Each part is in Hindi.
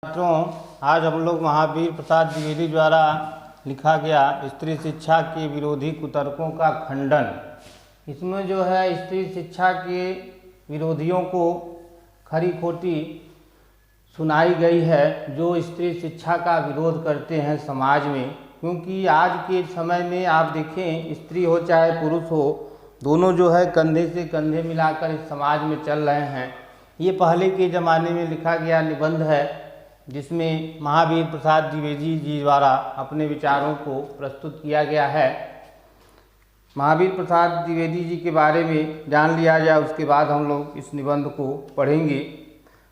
छात्रों, आज हम लोग महावीर प्रसाद द्विवेदी द्वारा लिखा गया स्त्री शिक्षा के विरोधी कुतर्कों का खंडन। इसमें जो है स्त्री शिक्षा के विरोधियों को खरी खोटी सुनाई गई है, जो स्त्री शिक्षा का विरोध करते हैं समाज में। क्योंकि आज के समय में आप देखें, स्त्री हो चाहे पुरुष हो, दोनों जो है कंधे से कंधे मिलाकर इस समाज में चल रहे हैं। ये पहले के ज़माने में लिखा गया निबंध है, जिसमें महावीर प्रसाद द्विवेदी जी द्वारा अपने विचारों को प्रस्तुत किया गया है। महावीर प्रसाद द्विवेदी जी के बारे में जान लिया जाए, उसके बाद हम लोग इस निबंध को पढ़ेंगे।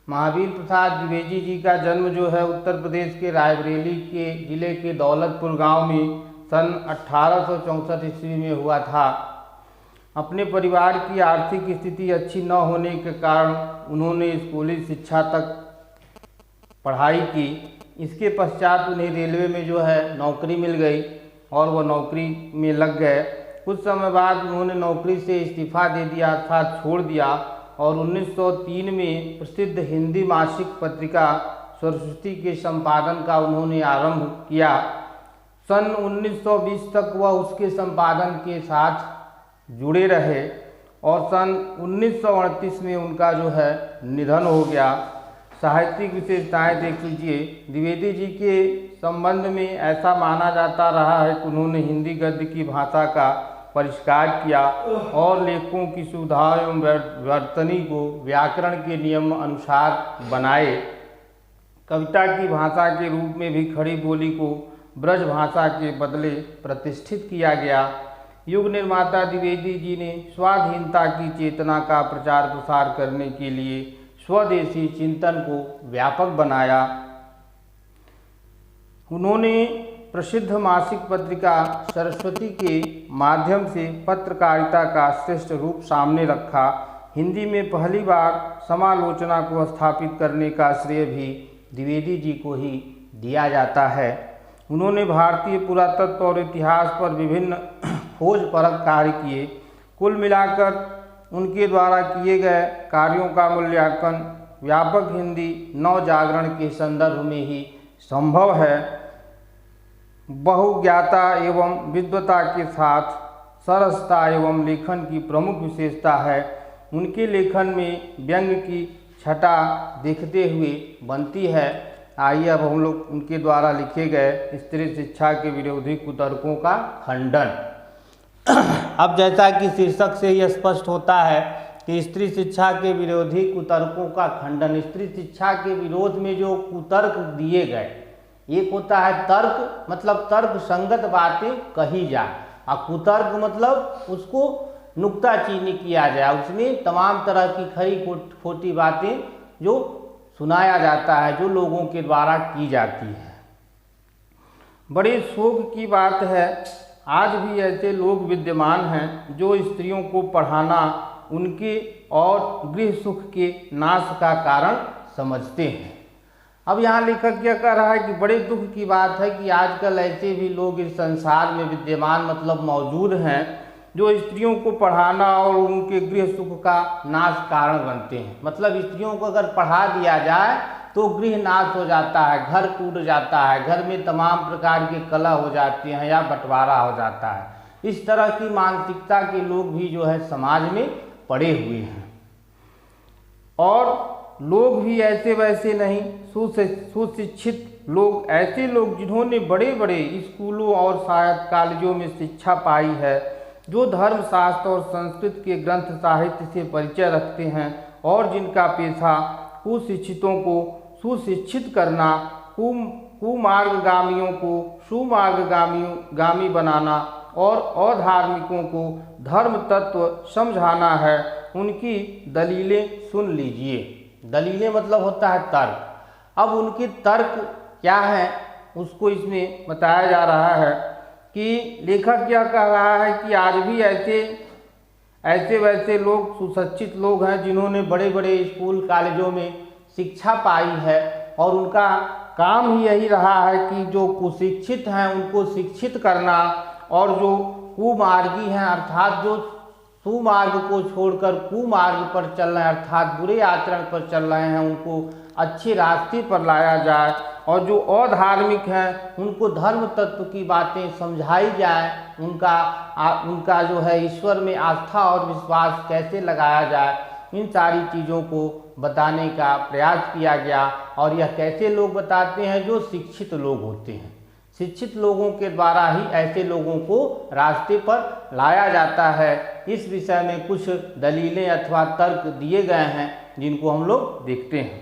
महावीर प्रसाद द्विवेदी जी का जन्म जो है उत्तर प्रदेश के रायबरेली के जिले के दौलतपुर गांव में सन 1864 ईस्वी में हुआ था। अपने परिवार की आर्थिक स्थिति अच्छी न होने के कारण उन्होंने स्कूली शिक्षा तक पढ़ाई की। इसके पश्चात उन्हें रेलवे में जो है नौकरी मिल गई और वह नौकरी में लग गए। कुछ समय बाद उन्होंने नौकरी से इस्तीफा दे दिया, अर्थात छोड़ दिया, और 1903 में प्रसिद्ध हिंदी मासिक पत्रिका सरस्वती के संपादन का उन्होंने आरंभ किया। सन 1920 तक वह उसके संपादन के साथ जुड़े रहे और सन 1938 में उनका जो है निधन हो गया। साहित्यिक विशेषताएं देख लीजिए। द्विवेदी जी के संबंध में ऐसा माना जाता रहा है कि उन्होंने हिंदी गद्य की भाषा का परिष्कार किया और लेखों की सुविधा एवं वर्तनी को व्याकरण के नियम अनुसार बनाए। कविता की भाषा के रूप में भी खड़ी बोली को ब्रज भाषा के बदले प्रतिष्ठित किया गया। युग निर्माता द्विवेदी जी ने स्वाधीनता की चेतना का प्रचार प्रसार करने के लिए स्वदेशी चिंतन को व्यापक बनाया। उन्होंने प्रसिद्ध मासिक पत्रिका सरस्वती के माध्यम से पत्रकारिता का श्रेष्ठ रूप सामने रखा। हिंदी में पहली बार समालोचना को स्थापित करने का श्रेय भी द्विवेदी जी को ही दिया जाता है। उन्होंने भारतीय पुरातत्व और इतिहास पर विभिन्न खोज परख कार्य किए। कुल मिलाकर उनके द्वारा किए गए कार्यों का मूल्यांकन व्यापक हिंदी नवजागरण के संदर्भ में ही संभव है। बहुज्ञाता एवं विद्वता के साथ सरसता एवं लेखन की प्रमुख विशेषता है। उनके लेखन में व्यंग्य की छटा देखते हुए बनती है। आइए अब हम लोग उनके द्वारा लिखे गए स्त्री शिक्षा के विरोधी कुतर्कों का खंडन। अब जैसा कि शीर्षक से ही स्पष्ट होता है कि स्त्री शिक्षा के विरोधी कुतर्कों का खंडन। स्त्री शिक्षा के विरोध में जो कुतर्क दिए गए, एक होता है तर्क, मतलब तर्क संगत बातें कही जाए, और कुतर्क मतलब उसको नुक्ताचीनी किया जाए, उसमें तमाम तरह की खरी खोटी बातें जो सुनाया जाता है, जो लोगों के द्वारा की जाती है। बड़े शोक की बात है, आज भी ऐसे लोग विद्यमान हैं जो स्त्रियों को पढ़ाना उनके और गृह सुख के नाश का कारण समझते हैं। अब यहाँ लेखक क्या कह रहा है कि बड़े दुख की बात है कि आजकल ऐसे भी लोग इस संसार में विद्यमान, मतलब मौजूद हैं, जो स्त्रियों को पढ़ाना और उनके गृह सुख का नाश कारण बनते हैं। मतलब स्त्रियों को अगर पढ़ा दिया जाए तो गृह नाश हो जाता है, घर टूट जाता है, घर में तमाम प्रकार के कलह हो जाते हैं या बंटवारा हो जाता है। इस तरह की मानसिकता के लोग भी जो है समाज में पड़े हुए हैं। और लोग भी ऐसे वैसे नहीं, सुशिक्षित लोग, ऐसे लोग जिन्होंने बड़े बड़े स्कूलों और शायद कॉलेजों में शिक्षा पाई है, जो धर्मशास्त्र और संस्कृत के ग्रंथ साहित्य से परिचय रखते हैं और जिनका पेशा कुशिक्षितों को सुशिक्षित करना, कुमार्गगामियों को सुमार्गगामी बनाना और अधार्मिकों को धर्म तत्व समझाना है, उनकी दलीलें सुन लीजिए। दलीलें मतलब होता है तर्क। अब उनके तर्क क्या हैं उसको इसमें बताया जा रहा है कि लेखक क्या कह रहा है कि आज भी ऐसे वैसे लोग, सुशिक्षित लोग हैं जिन्होंने बड़े बड़े स्कूल कॉलेजों में शिक्षा पाई है और उनका काम ही यही रहा है कि जो कुशिक्षित हैं उनको शिक्षित करना और जो कुमार्गी हैं, अर्थात जो सुमार्ग को छोड़कर कुमार्ग पर चल रहे हैं अर्थात बुरे आचरण पर चल रहे हैं उनको अच्छे रास्ते पर लाया जाए, और जो अधार्मिक हैं उनको धर्म तत्व की बातें समझाई जाए, उनका जो है ईश्वर में आस्था और विश्वास कैसे लगाया जाए, इन सारी चीज़ों को बताने का प्रयास किया गया। और यह कैसे लोग बताते हैं? जो शिक्षित लोग होते हैं। शिक्षित लोगों के द्वारा ही ऐसे लोगों को रास्ते पर लाया जाता है। इस विषय में कुछ दलीलें अथवा तर्क दिए गए हैं जिनको हम लोग देखते हैं।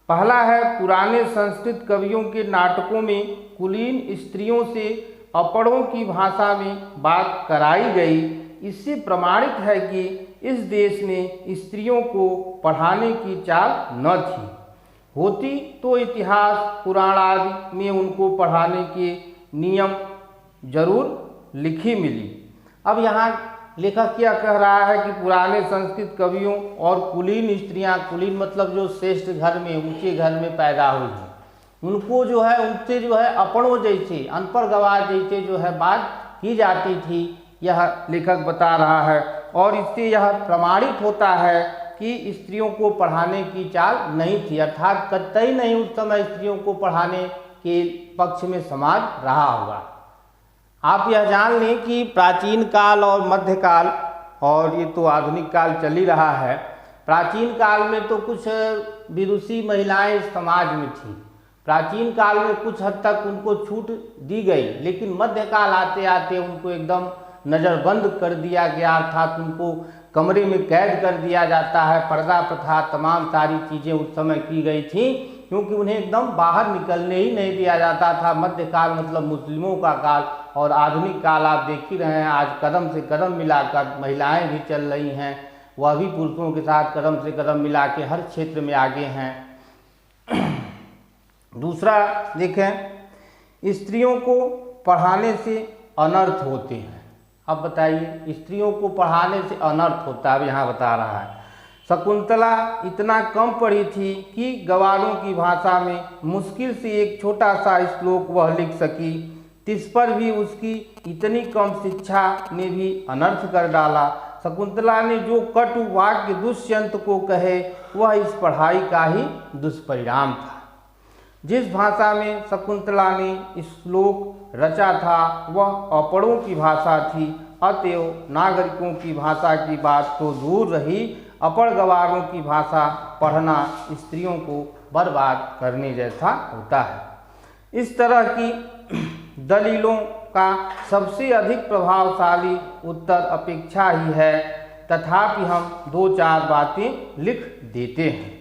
पहला है, पुराने संस्कृत कवियों के नाटकों में कुलीन स्त्रियों से अपड़ों की भाषा में बात कराई गई। इससे प्रमाणित है कि इस देश में स्त्रियों को पढ़ाने की चाल न थी। होती तो इतिहास पुराण आदि में उनको पढ़ाने के नियम जरूर लिखी मिली। अब यहाँ लेखक क्या कह रहा है कि पुराने संस्कृत कवियों और कुलीन स्त्रियाँ, कुलीन मतलब जो श्रेष्ठ घर में, ऊंचे घर में पैदा हुई हैं, उनको जो है उनसे जो है अपनों जैसे, अनपढ़ गवार जैसे जो है बात की जाती थी, यह लेखक बता रहा है। और इससे यह प्रमाणित होता है कि स्त्रियों को पढ़ाने की चाल नहीं थी, अर्थात कतई नहीं उस समय स्त्रियों को पढ़ाने के पक्ष में समाज रहा होगा। आप यह जान लें कि प्राचीन काल और मध्यकाल, और ये तो आधुनिक काल चल ही रहा है, प्राचीन काल में तो कुछ विदुषी महिलाएं समाज में थी। प्राचीन काल में कुछ हद तक उनको छूट दी गई, लेकिन मध्यकाल आते आते उनको एकदम नज़रबंद कर दिया गया, अर्थात उनको कमरे में कैद कर दिया जाता है। पर्दा प्रथा तमाम सारी चीज़ें उस समय की गई थी, क्योंकि उन्हें एकदम बाहर निकलने ही नहीं दिया जाता था। मध्यकाल मतलब मुस्लिमों का काल, और आधुनिक काल आप देख ही रहे हैं, आज कदम से कदम मिलाकर महिलाएं भी चल रही हैं, वह भी पुरुषों के साथ कदम से कदम मिला के हर क्षेत्र में आगे हैं। दूसरा देखें, स्त्रियों को पढ़ाने से अनर्थ होते हैं। अब बताइए, स्त्रियों को पढ़ाने से अनर्थ होता है, अब यहाँ बता रहा है। शकुंतला इतना कम पढ़ी थी कि गवारों की भाषा में मुश्किल से एक छोटा सा श्लोक वह लिख सकी। तिस पर भी उसकी इतनी कम शिक्षा ने भी अनर्थ कर डाला। शकुंतला ने जो कटु वाक्य दुष्यंत को कहे, वह इस पढ़ाई का ही दुष्परिणाम था। जिस भाषा में शकुंतला ने श्लोक रचा था वह अपड़ों की भाषा थी, अतएव नागरिकों की भाषा की बात तो दूर रही, अपड़ गवारों की भाषा पढ़ना स्त्रियों को बर्बाद करने जैसा होता है। इस तरह की दलीलों का सबसे अधिक प्रभावशाली उत्तर अपेक्षा ही है, तथापि हम 2-4 बातें लिख देते हैं।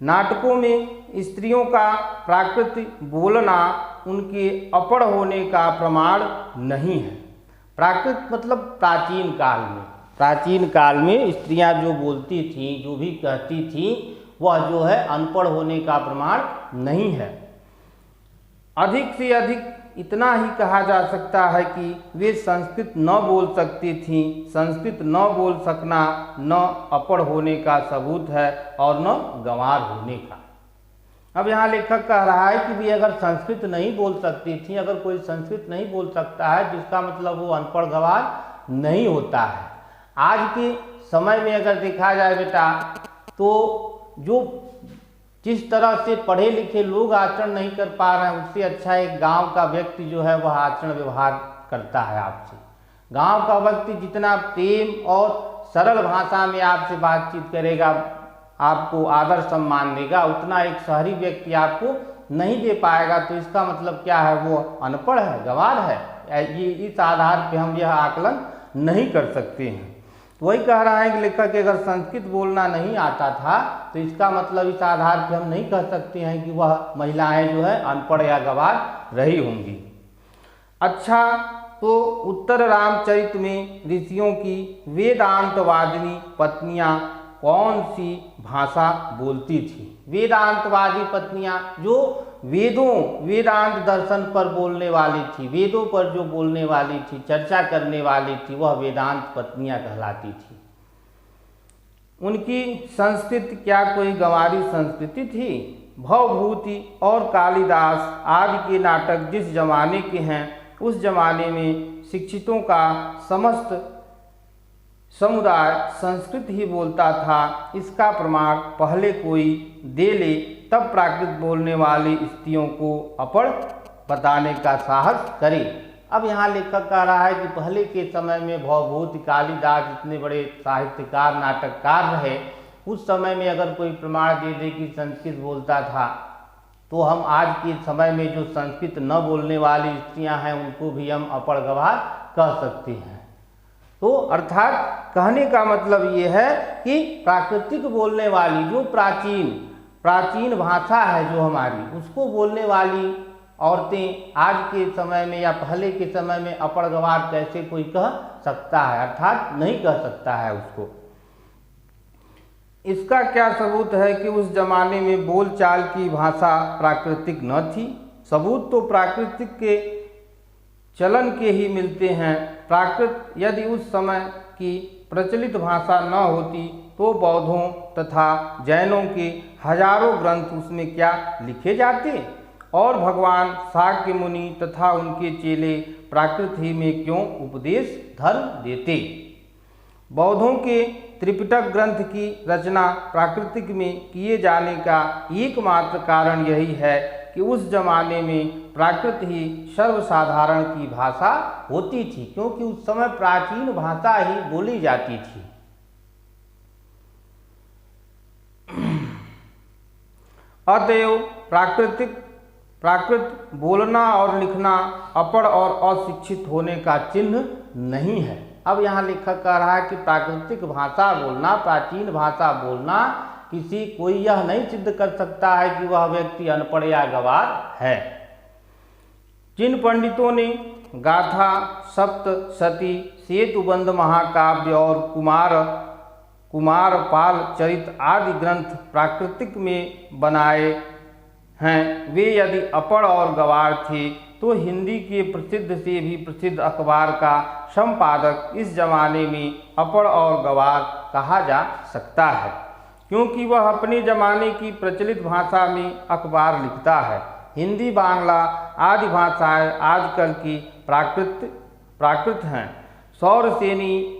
नाटकों में स्त्रियों का प्राकृतिक बोलना उनके अपड़ होने का प्रमाण नहीं है। प्राकृत मतलब प्राचीन काल में, प्राचीन काल में स्त्रियां जो बोलती थीं, जो भी कहती थीं, वह जो है अनपढ़ होने का प्रमाण नहीं है। अधिक से अधिक इतना ही कहा जा सकता है कि वे संस्कृत न बोल सकती थीं। संस्कृत न बोल सकना न अपढ़ होने का सबूत है और न गंवार होने का। अब यहाँ लेखक कह रहा है कि वे अगर संस्कृत नहीं बोल सकती थी, अगर कोई संस्कृत नहीं बोल सकता है जिसका मतलब वो अनपढ़ गंवार नहीं होता है। आज के समय में अगर देखा जाए बेटा, तो जो जिस तरह से पढ़े लिखे लोग आचरण नहीं कर पा रहे हैं, उससे अच्छा एक गांव का व्यक्ति जो है वह आचरण व्यवहार करता है आपसे। गांव का व्यक्ति जितना प्रेम और सरल भाषा में आपसे बातचीत करेगा, आपको आदर सम्मान देगा, उतना एक शहरी व्यक्ति आपको नहीं दे पाएगा। तो इसका मतलब क्या है? वो अनपढ़ है, गंवार है। ये इस आधार पे हम यह आकलन नहीं कर सकते हैं। वही कह रहा है कि लेखक अगर संस्कृत बोलना नहीं आता था तो इसका मतलब इस आधार पे हम नहीं कह सकते हैं कि वह महिलाएं जो है अनपढ़ या गंवार रही होंगी। अच्छा, तो उत्तर रामचरित में ऋषियों की वेदांतवादिनी पत्नियां कौन सी भाषा बोलती थी? वेदांतवादी पत्नियां जो वेदांत दर्शन पर बोलने वाली थी, वेदों पर जो बोलने वाली थी, चर्चा करने वाली थी, वह वेदांत पत्नियां कहलाती थी। उनकी संस्कृति क्या कोई गंवारी संस्कृति थी? भवभूति और कालिदास आदि के नाटक जिस जमाने के हैं, उस जमाने में शिक्षितों का समस्त समुदाय संस्कृत ही बोलता था, इसका प्रमाण पहले कोई दे ले तब प्राकृत बोलने वाली स्त्रियों को अपड़ बताने का साहस करे। अब यहाँ लेखक कह रहा है कि पहले के समय में भवभूति कालिदास इतने बड़े साहित्यकार नाटककार रहे, उस समय में अगर कोई प्रमाण दे दे कि संस्कृत बोलता था, तो हम आज के समय में जो संस्कृत न बोलने वाली स्त्रियां हैं उनको भी हम अपड़ गवाह कह सकते हैं। तो अर्थात कहने का मतलब ये है कि प्राकृतिक बोलने वाली जो प्राचीन भाषा है जो हमारी, उसको बोलने वाली औरतें आज के समय में या पहले के समय में अपड़ गवाह कैसे कोई कह सकता है, अर्थात नहीं कह सकता है उसको। इसका क्या सबूत है कि उस जमाने में बोलचाल की भाषा प्राकृतिक न थी? सबूत तो प्राकृतिक के चलन के ही मिलते हैं। प्राकृत यदि उस समय की प्रचलित भाषा न होती तो बौद्धों तथा जैनों के हजारों ग्रंथ उसमें क्या लिखे जाते, और भगवान शाक्य मुनि तथा उनके चेले प्राकृत ही में क्यों उपदेश धर्म देते। बौद्धों के त्रिपिटक ग्रंथ की रचना प्राकृतिक में किए जाने का एकमात्र कारण यही है कि उस जमाने में प्राकृत ही सर्वसाधारण की भाषा होती थी, क्योंकि उस समय प्राचीन भाषा ही बोली जाती थी। अतएव प्राकृत बोलना और लिखना अपढ़ और अशिक्षित होने का चिन्ह नहीं है। अब यहाँ लेखक कह रहा है कि प्राकृतिक भाषा बोलना, प्राचीन भाषा बोलना कोई यह नहीं सिद्ध कर सकता है कि वह व्यक्ति अनपढ़ या गवार है। जिन पंडितों ने गाथा, सप्तशती, सेतुबंध महाकाव्य और कुमारपाल चरित आदि ग्रंथ प्राकृतिक में बनाए हैं, वे यदि अपढ़ और गवार थे तो हिंदी के प्रसिद्ध से भी प्रसिद्ध अखबार का संपादक इस जमाने में अपढ़ और गवार कहा जा सकता है, क्योंकि वह अपने जमाने की प्रचलित भाषा में अखबार लिखता है। हिंदी, बांग्ला आदि भाषाएं आजकल की प्राकृत हैं। सौरसेनी,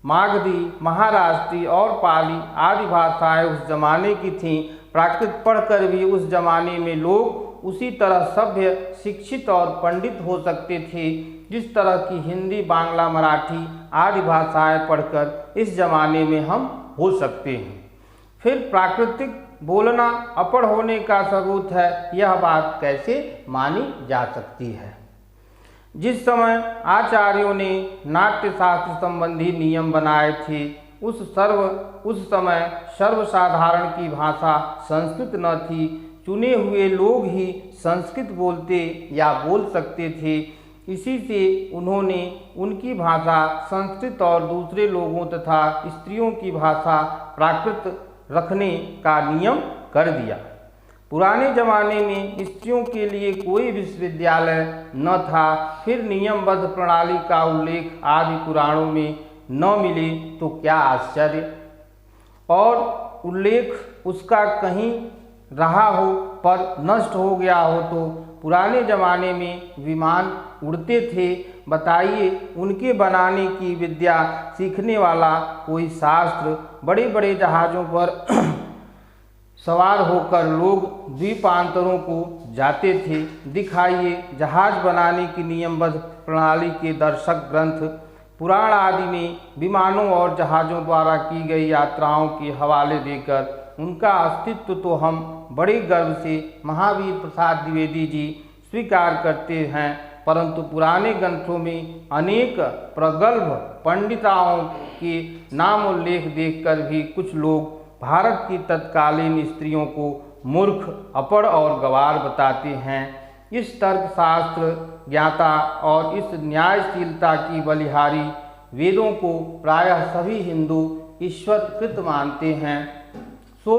मागधी, महाराष्ट्री और पाली आदि भाषाएं उस जमाने की थीं। प्राकृत पढ़कर भी उस जमाने में लोग उसी तरह सभ्य, शिक्षित और पंडित हो सकते थे जिस तरह की हिंदी, बांग्ला, मराठी आदि भाषाएं पढ़कर इस जमाने में हम हो सकते हैं। फिर प्राकृतिक बोलना अपढ़ होने का सबूत है, यह बात कैसे मानी जा सकती है? जिस समय आचार्यों ने नाट्यशास्त्र संबंधी नियम बनाए थे, उस समय सर्वसाधारण की भाषा संस्कृत न थी। चुने हुए लोग ही संस्कृत बोलते या बोल सकते थे। इसी से उन्होंने उनकी भाषा संस्कृत और दूसरे लोगों तथा स्त्रियों की भाषा प्राकृत रखने का नियम कर दिया। पुराने जमाने में स्त्रियों के लिए कोई विश्वविद्यालय न था। फिर नियमबद्ध प्रणाली का उल्लेख आदि पुराणों में न मिले तो क्या आश्चर्य, और उल्लेख उसका कहीं रहा हो पर नष्ट हो गया हो तो। पुराने ज़माने में विमान उड़ते थे, बताइए उनके बनाने की विद्या सीखने वाला कोई शास्त्र। बड़े बड़े जहाज़ों पर सवार होकर लोग द्वीपांतरों को जाते थे। दिखाइए जहाज़ बनाने की नियमबद्ध प्रणाली के दर्शक ग्रंथ। पुराण आदि में विमानों और जहाज़ों द्वारा की गई यात्राओं के हवाले देकर उनका अस्तित्व तो हम बड़े गर्व से महावीर प्रसाद द्विवेदी जी स्वीकार करते हैं, परंतु पुराने ग्रंथों में अनेक प्रगल्भ पंडिताओं के नाम उल्लेख देखकर भी कुछ लोग भारत की तत्कालीन स्त्रियों को मूर्ख, अपढ़ और गवार बताते हैं। इस तर्कशास्त्र ज्ञाता और इस न्यायशीलता की बलिहारी वेदों को प्रायः सभी हिंदू ईश्वरकृत मानते हैं। सो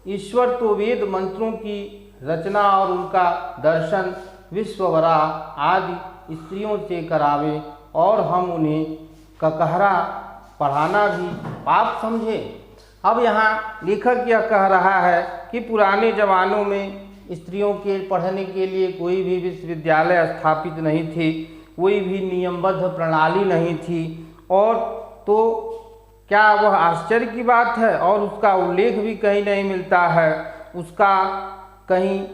ईश्वर तो वेद मंत्रों की रचना और उनका दर्शन विश्ववरा आदि स्त्रियों से करावे और हम उन्हें ककहरा पढ़ाना भी पाप समझे। अब यहाँ लेखक यह कह रहा है कि पुराने ज़मानों में स्त्रियों के पढ़ने के लिए कोई भी विश्वविद्यालय स्थापित नहीं थे, कोई भी नियमबद्ध प्रणाली नहीं थी, और तो क्या वह आश्चर्य की बात है? और उसका उल्लेख भी कहीं नहीं मिलता है, उसका कहीं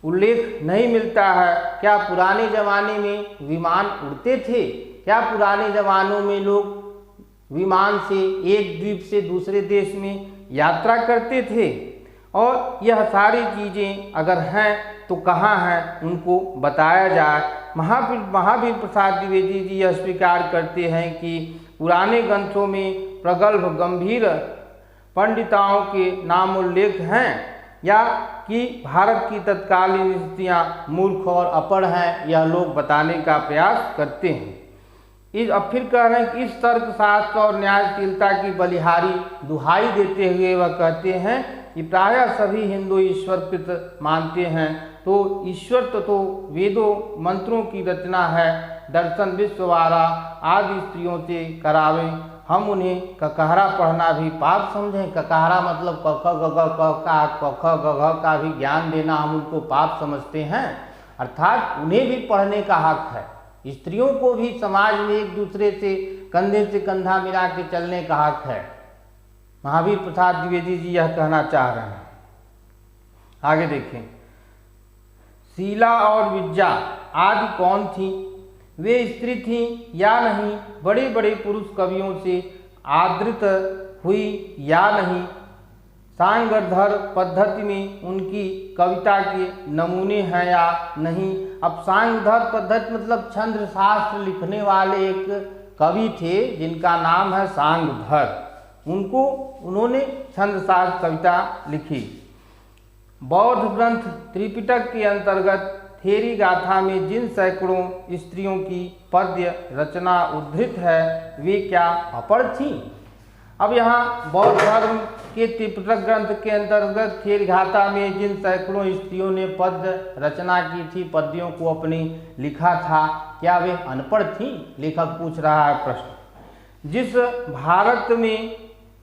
उल्लेख नहीं मिलता है। क्या पुराने ज़माने में विमान उड़ते थे? क्या पुराने ज़मानों में लोग विमान से एक द्वीप से दूसरे देश में यात्रा करते थे? और यह सारी चीज़ें अगर हैं तो कहाँ हैं, उनको बताया जाए। महावीर प्रसाद द्विवेदी जी यह स्वीकार करते हैं कि पुराने ग्रंथों में प्रगल्भ गंभीर पंडिताओं के नामोल्लेख हैं, या कि भारत की तत्कालीन स्थितियाँ मूर्ख और अपढ़ हैं, यह लोग बताने का प्रयास करते हैं। अब फिर कह रहे हैं कि इस तर्क शास्त्र और न्यायशीलता की बलिहारी दुहाई देते हुए वह कहते हैं कि प्रायः सभी हिंदू ईश्वरकृत मानते हैं, तो ईश्वर तो वेदों मंत्रों की रचना है, दर्शन विश्ववारा आदि स्त्रियों से करावें, हम उन्हें ककहरा पढ़ना भी पाप समझें। ककहरा मतलब क ख ग घ क ख ग घ का भी ज्ञान देना हम उनको पाप समझते हैं, अर्थात उन्हें भी पढ़ने का हक है। स्त्रियों को भी समाज में एक दूसरे से कंधे से कंधा मिला के चलने का हक है। महावीर प्रसाद द्विवेदी जी यह कहना चाह रहे हैं। आगे देखें, शीला और विद्या आदि कौन थी? वे स्त्री थीं या नहीं? बड़े बड़े पुरुष कवियों से आदृत हुई या नहीं? सांगधर पद्धति में उनकी कविता के नमूने हैं या नहीं? अब सांगधर पद्धति मतलब छंद शास्त्र लिखने वाले एक कवि थे जिनका नाम है सांगधर, उन्होंने छंद शास्त्र कविता लिखी। बौद्ध ग्रंथ त्रिपिटक के अंतर्गत थेरी गाथा में जिन सैकड़ों स्त्रियों की पद्य रचना उद्धृत है, वे क्या अपढ़ थीं? अब यहाँ बौद्ध धर्म के त्रिपिटक ग्रंथ के अंतर्गत थेरी गाथा में जिन सैकड़ों स्त्रियों ने पद्य रचना की थी, पद्यों को अपनी लिखा था, क्या वे अनपढ़ थीं? लेखक पूछ रहा है प्रश्न। जिस भारत में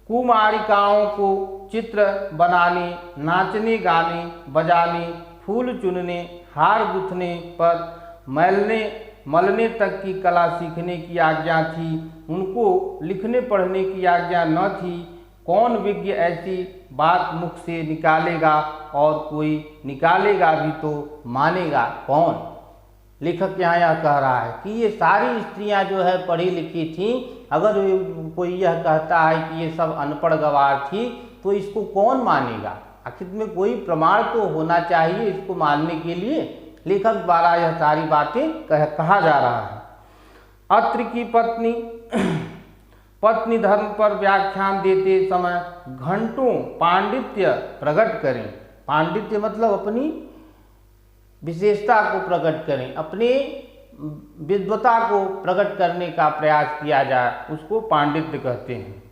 कुमारिकाओं को चित्र बनाने, नाचने, गाने, बजाने, फूल चुनने, हार गुथने पर मलने तक की कला सीखने की आज्ञा थी, उनको लिखने पढ़ने की आज्ञा न थी, कौन विज्ञ ऐसी बात मुख से निकालेगा? और कोई निकालेगा भी तो मानेगा कौन? लेखक यहाँ यह कह रहा है कि ये सारी स्त्रियां जो है पढ़ी लिखी थीं। अगर कोई यह कहता है कि ये सब अनपढ़ गवार थी, तो इसको कौन मानेगा? आखिर में कोई प्रमाण तो होना चाहिए इसको मानने के लिए। लेखक द्वारा यह सारी बातें कहा जा रहा है। अत्रि की पत्नी धर्म पर व्याख्यान देते समय घंटों पांडित्य प्रकट करें। पांडित्य मतलब अपनी विशेषता को प्रकट करें, अपने विद्वता को प्रकट करने का प्रयास किया जाए, उसको पांडित्य कहते हैं।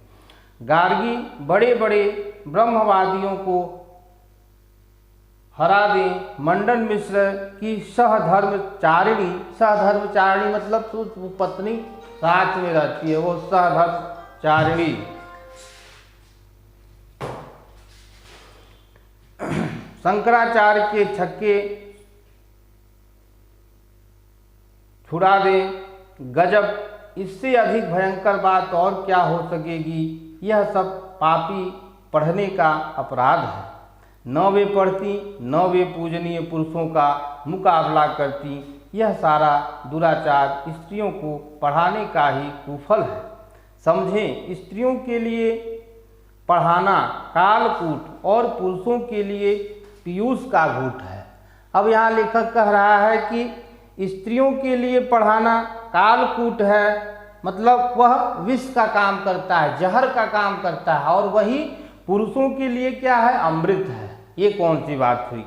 गार्गी बड़े बड़े ब्रह्मवादियों को हरा दें। मंडन मिश्र की सहधर्मचारिणी मतलब तो पत्नी साथ में रहती है, वो सहधर्मचारिणी। शंकराचार्य के छक्के छुड़ा दें। गजब, इससे अधिक भयंकर बात और क्या हो सकेगी? यह सब पापी पढ़ने का अपराध है। न वे पढ़ती, न वे पूजनीय पुरुषों का मुकाबला करती। यह सारा दुराचार स्त्रियों को पढ़ाने का ही कुफल है। समझें, स्त्रियों के लिए पढ़ाना कालकूट और पुरुषों के लिए पीयूष का घूट है। अब यहाँ लेखक कह रहा है कि स्त्रियों के लिए पढ़ाना कालकूट है, मतलब वह विष का काम करता है, जहर का काम करता है, और वही पुरुषों के लिए क्या है? अमृत है। ये कौन सी बात हुई?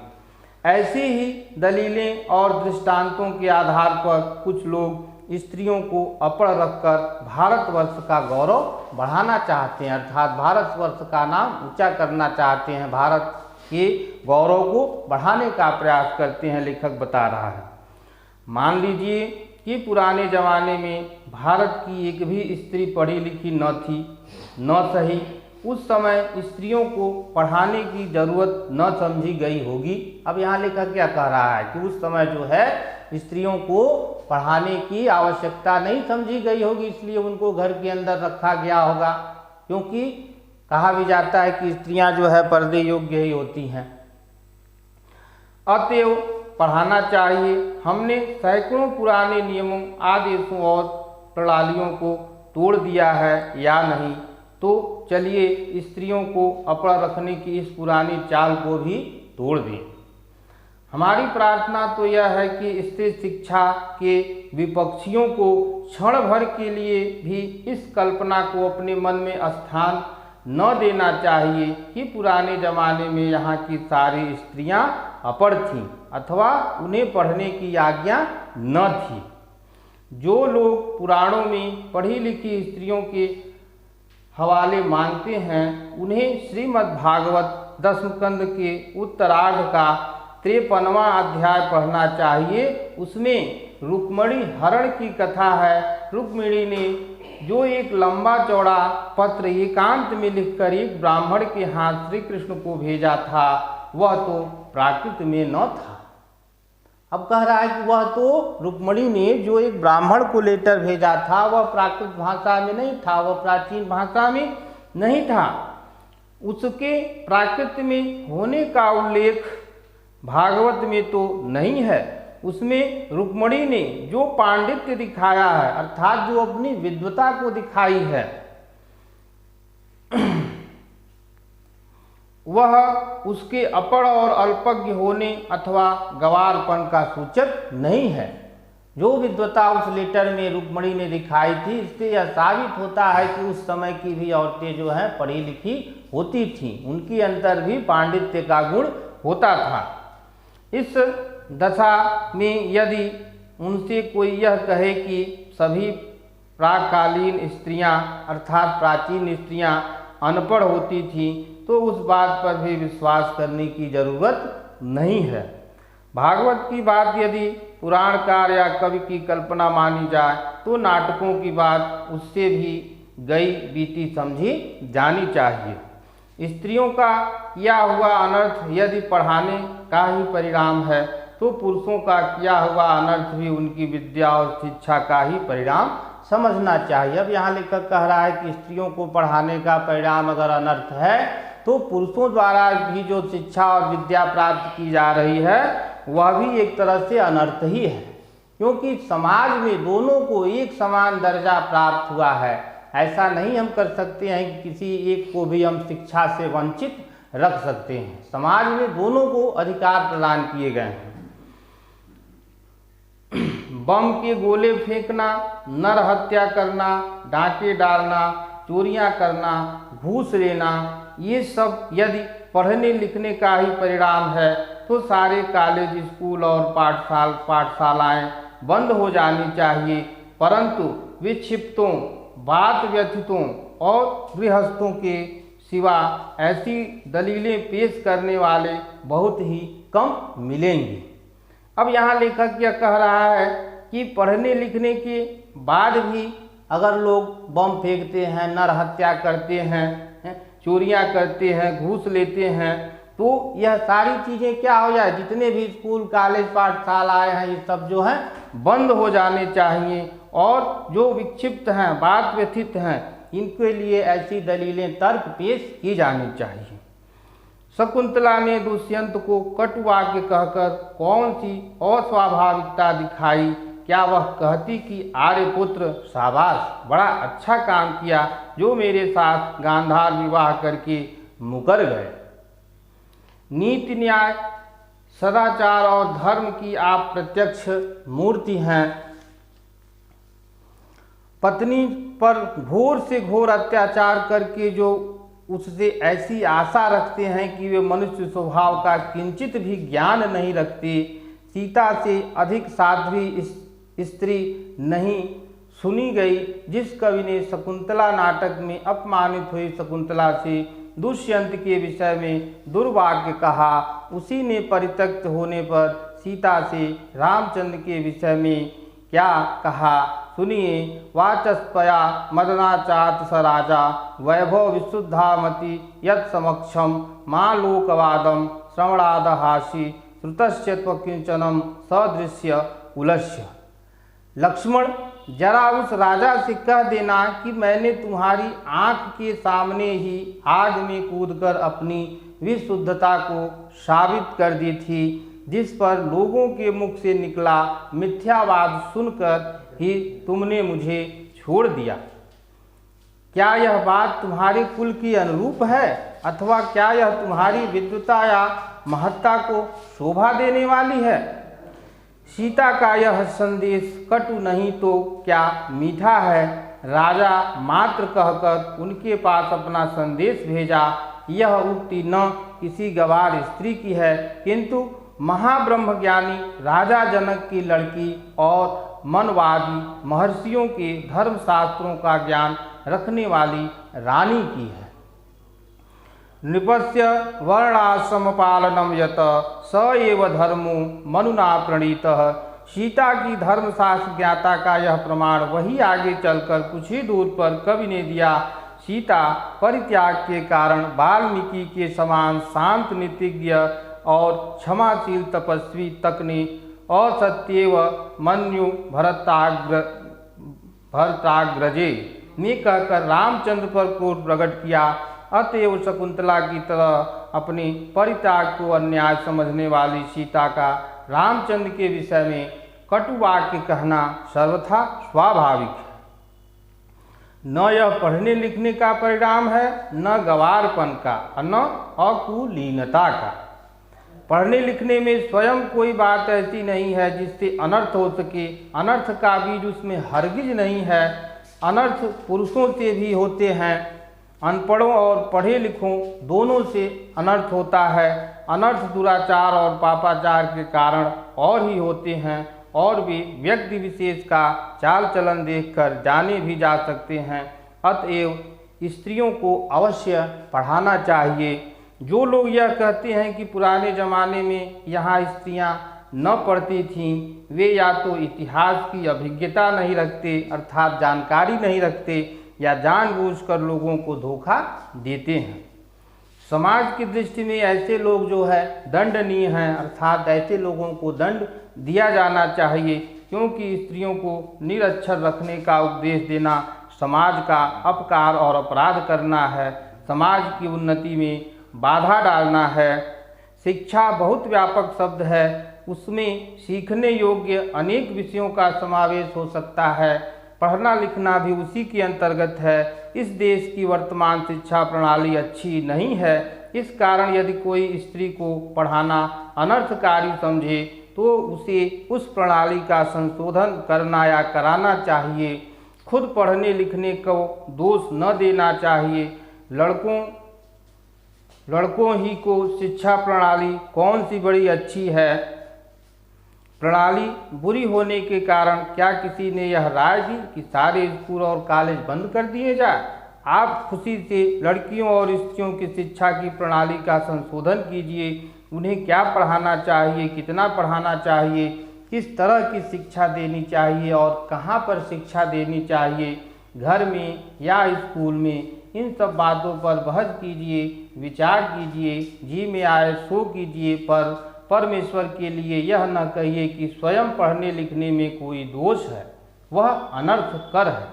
ऐसी ही दलीलें और दृष्टांतों के आधार पर कुछ लोग स्त्रियों को अपढ़ रखकर भारतवर्ष का गौरव बढ़ाना चाहते हैं, अर्थात भारतवर्ष का नाम ऊंचा करना चाहते हैं, भारत के गौरव को बढ़ाने का प्रयास करते हैं। लेखक बता रहा है, मान लीजिए कि पुराने ज़माने में भारत की एक भी स्त्री पढ़ी लिखी न थी, न सही उस समय स्त्रियों को पढ़ाने की जरूरत न समझी गई होगी। अब यहाँ लेखक क्या कह रहा है कि उस समय जो है स्त्रियों को पढ़ाने की आवश्यकता नहीं समझी गई होगी, इसलिए उनको घर के अंदर रखा गया होगा। क्योंकि कहा भी जाता है कि स्त्रियां जो है पर्दे योग्य ही होती हैं। अतएव पढ़ाना चाहिए। हमने सैकड़ों पुराने नियमों, आदेशों और प्रणालियों को तोड़ दिया है या नहीं, तो चलिए स्त्रियों को अपड़ रखने की इस पुरानी चाल को भी तोड़ दें। हमारी प्रार्थना तो यह है कि स्त्री शिक्षा के विपक्षियों को क्षण भर के लिए भी इस कल्पना को अपने मन में स्थान न देना चाहिए कि पुराने जमाने में यहाँ की सारी स्त्रियाँ अपढ़ थीं अथवा उन्हें पढ़ने की आज्ञा न थी। जो लोग पुराणों में पढ़ी लिखी स्त्रियों के हवाले मांगते हैं, उन्हें श्रीमद् भागवत दशमस्कंद के उत्तरार्ध का 53वां अध्याय पढ़ना चाहिए। उसमें रुक्मिणी हरण की कथा है। रुक्मिणी ने जो एक लंबा चौड़ा पत्र एकांत में लिखकर एक ब्राह्मण के हाथ श्री कृष्ण को भेजा था, वह तो प्राकृत में न था। अब कह रहा है कि वह तो रुक्मिणी ने जो एक ब्राह्मण को लेटर भेजा था, वह प्राकृत भाषा में नहीं था, वह प्राचीन भाषा में नहीं था। उसके प्राकृत में होने का उल्लेख भागवत में तो नहीं है। उसमें रुक्मिणी ने जो पांडित्य दिखाया है, अर्थात जो अपनी विद्वता को दिखाई है, वह उसके अपढ़ और अल्पज्ञ होने अथवा गवारपन का सूचक नहीं है। जो विद्वता उस लेटर में रुक्मिणी ने दिखाई थी, इससे यह साबित होता है कि उस समय की भी औरतें जो हैं पढ़ी लिखी होती थीं, उनके अंदर भी पांडित्य का गुण होता था। इस दशा में यदि उनसे कोई यह कहे कि सभी प्राकालीन स्त्रियां अर्थात प्राचीन स्त्रियां अनपढ़ होती थीं, तो उस बात पर भी विश्वास करने की जरूरत नहीं है। भागवत की बात यदि पुराणकार या कवि की कल्पना मानी जाए, तो नाटकों की बात उससे भी गई बीती समझी जानी चाहिए। स्त्रियों का किया हुआ अनर्थ यदि पढ़ाने का ही परिणाम है, तो पुरुषों का किया हुआ अनर्थ भी उनकी विद्या और शिक्षा का ही परिणाम समझना चाहिए। अब यहाँ लेखक कह रहा है कि स्त्रियों को पढ़ाने का परिणाम अगर अनर्थ है, तो पुरुषों द्वारा भी जो शिक्षा और विद्या प्राप्त की जा रही है, वह भी एक तरह से अनर्थ ही है। क्योंकि समाज में दोनों को एक समान दर्जा प्राप्त हुआ है। ऐसा नहीं हम कर सकते हैं कि किसी एक को भी हम शिक्षा से वंचित रख सकते हैं। समाज में दोनों को अधिकार प्रदान किए गए हैं। बम के गोले फेंकना, नर हत्या करना, डाके डालना, चोरियां करना, घूस लेना, ये सब यदि पढ़ने लिखने का ही परिणाम है, तो सारे कॉलेज, स्कूल और पाठशालाएं बंद हो जानी चाहिए। परंतु विक्षिप्तों, बात व्यथितों और गृहस्थों के सिवा ऐसी दलीलें पेश करने वाले बहुत ही कम मिलेंगे। अब यहाँ लेखक यह कह रहा है कि पढ़ने लिखने के बाद भी अगर लोग बम फेंकते हैं, नर हत्या करते हैं, चोरियां करते हैं, घूस लेते हैं, तो यह सारी चीज़ें क्या हो जाए, जितने भी स्कूल कॉलेज पाठशालाएँ हैं, ये सब जो हैं बंद हो जाने चाहिए। और जो विक्षिप्त हैं, बात व्यथित हैं, इनके लिए ऐसी दलीलें, तर्क पेश की जानी चाहिए। शकुंतला ने दुष्यंत को कटु वाक्य कहकर कौन सी अस्वाभाविकता दिखाई? क्या वह कहती कि आर्यपुत्र शाबाश, बड़ा अच्छा काम किया जो मेरे साथ गांधार विवाह करके मुकर गए। नीति, न्याय, सदाचार और धर्म की आप प्रत्यक्ष मूर्ति हैं। पत्नी पर घोर से घोर अत्याचार करके जो उससे ऐसी आशा रखते हैं कि वे मनुष्य स्वभाव का किंचित भी ज्ञान नहीं रखते, सीता से अधिक साध्वी स्त्री नहीं सुनी गई। जिस कवि ने शकुंतला नाटक में अपमानित हुई शकुंतला से दुष्यंत के विषय में दुर्भाग्य कहा, उसी ने परित्यक्त होने पर सीता से रामचंद्र के विषय में क्या कहा, सुनिए। वाचस्पया मदनाचात स राजा वैभव विशुद्धामति यत् समक्षम मां लोकवादम श्रवणादहासी श्रुतस्य त्वकिंचनम सदृश्य उलस्य। लक्ष्मण, जरा उस राजा से कह देना कि मैंने तुम्हारी आंख के सामने ही आग में कूदकर अपनी विशुद्धता को साबित कर दी थी, जिस पर लोगों के मुख से निकला मिथ्यावाद सुनकर ही तुमने मुझे छोड़ दिया। क्या यह बात तुम्हारे कुल की अनुरूप है, अथवा क्या यह तुम्हारी विद्वता या महत्ता को शोभा देने वाली है? सीता का यह संदेश कटु नहीं तो क्या मीठा है। राजा मात्र कहकर उनके पास अपना संदेश भेजा। यह उक्ति न किसी गवार स्त्री की है, किंतु महाब्रह्मज्ञानी राजा जनक की लड़की और मनवादी महर्षियों के धर्मशास्त्रों का ज्ञान रखने वाली रानी की है। नृपस्य वर्णाश्रम पालनम यत स एव धर्मो मनुना प्रणीतः। सीता की धर्मशास्त्र ज्ञाता का यह प्रमाण वही आगे चलकर कुछ ही दूर पर कवि ने दिया। सीता परित्याग के कारण वाल्मीकि के समान शांत नीतिज्ञ और क्षमाशील तपस्वी तक ने असत्येव मन्यु भरताग्रजे ने कहकर रामचंद्र पर क्रोध प्रकट किया। अतएव शकुंतला की तरह अपने परित्याग को अन्याय समझने वाली सीता का रामचंद्र के विषय में कटु वाक्य कहना सर्वथा स्वाभाविक है। न यह पढ़ने लिखने का परिणाम है, न गवारपन का, न अकुलीनता का। पढ़ने लिखने में स्वयं कोई बात ऐसी नहीं है जिससे अनर्थ हो सके। अनर्थ का बीज उसमें हरगिज नहीं है। अनर्थ पुरुषों से भी होते हैं, अनपढ़ों और पढ़े लिखों दोनों से अनर्थ होता है। अनर्थ दुराचार और पापाचार के कारण और ही होते हैं, और भी व्यक्ति विशेष का चाल चलन देखकर जाने भी जा सकते हैं। अतएव स्त्रियों को अवश्य पढ़ाना चाहिए। जो लोग यह कहते हैं कि पुराने ज़माने में यहाँ स्त्रियाँ न पढ़ती थीं, वे या तो इतिहास की अभिज्ञता नहीं रखते, अर्थात जानकारी नहीं रखते, या जानबूझकर लोगों को धोखा देते हैं। समाज की दृष्टि में ऐसे लोग जो है दंडनीय हैं, अर्थात ऐसे लोगों को दंड दिया जाना चाहिए, क्योंकि स्त्रियों को निरक्षर रखने का उपदेश देना समाज का अपकार और अपराध करना है, समाज की उन्नति में बाधा डालना है। शिक्षा बहुत व्यापक शब्द है, उसमें सीखने योग्य अनेक विषयों का समावेश हो सकता है। पढ़ना लिखना भी उसी के अंतर्गत है। इस देश की वर्तमान शिक्षा प्रणाली अच्छी नहीं है। इस कारण यदि कोई स्त्री को पढ़ाना अनर्थकारी समझे तो उसे उस प्रणाली का संशोधन करना या कराना चाहिए। खुद पढ़ने लिखने को दोष न देना चाहिए। लड़कों ही को शिक्षा प्रणाली कौन सी बड़ी अच्छी है। प्रणाली बुरी होने के कारण क्या किसी ने यह राय दी कि सारे स्कूल और कॉलेज बंद कर दिए जाए? आप खुशी से लड़कियों और स्त्रियों की शिक्षा की प्रणाली का संशोधन कीजिए। उन्हें क्या पढ़ाना चाहिए, कितना पढ़ाना चाहिए, किस तरह की शिक्षा देनी चाहिए और कहाँ पर शिक्षा देनी चाहिए, घर में या स्कूल में, इन सब बातों पर बहस कीजिए, विचार कीजिए, जी में आए सो कीजिए। पर परमेश्वर के लिए यह न कहिए कि स्वयं पढ़ने लिखने में कोई दोष है, वह अनर्थ कर है,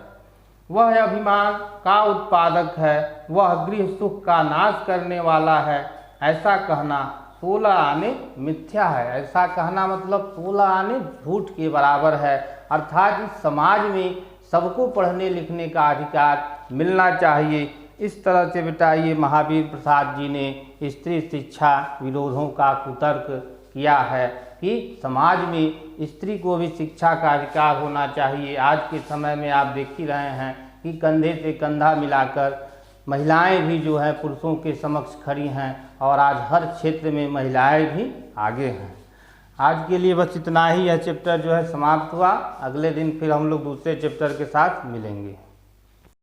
वह अभिमान का उत्पादक है, वह गृह सुख का नाश करने वाला है। ऐसा कहना 16 आने मिथ्या है। ऐसा कहना मतलब 16 आने झूठ के बराबर है। अर्थात इस समाज में सबको पढ़ने लिखने का अधिकार मिलना चाहिए। इस तरह से बेटा ये महावीर प्रसाद जी ने स्त्री शिक्षा विरोधों का कुतर्क किया है कि समाज में स्त्री को भी शिक्षा का अधिकार होना चाहिए। आज के समय में आप देख ही रहे हैं कि कंधे से कंधा मिलाकर महिलाएं भी जो है पुरुषों के समक्ष खड़ी हैं, और आज हर क्षेत्र में महिलाएं भी आगे हैं। आज के लिए बस इतना ही। यह चैप्टर जो है समाप्त हुआ। अगले दिन फिर हम लोग दूसरे चैप्टर के साथ मिलेंगे।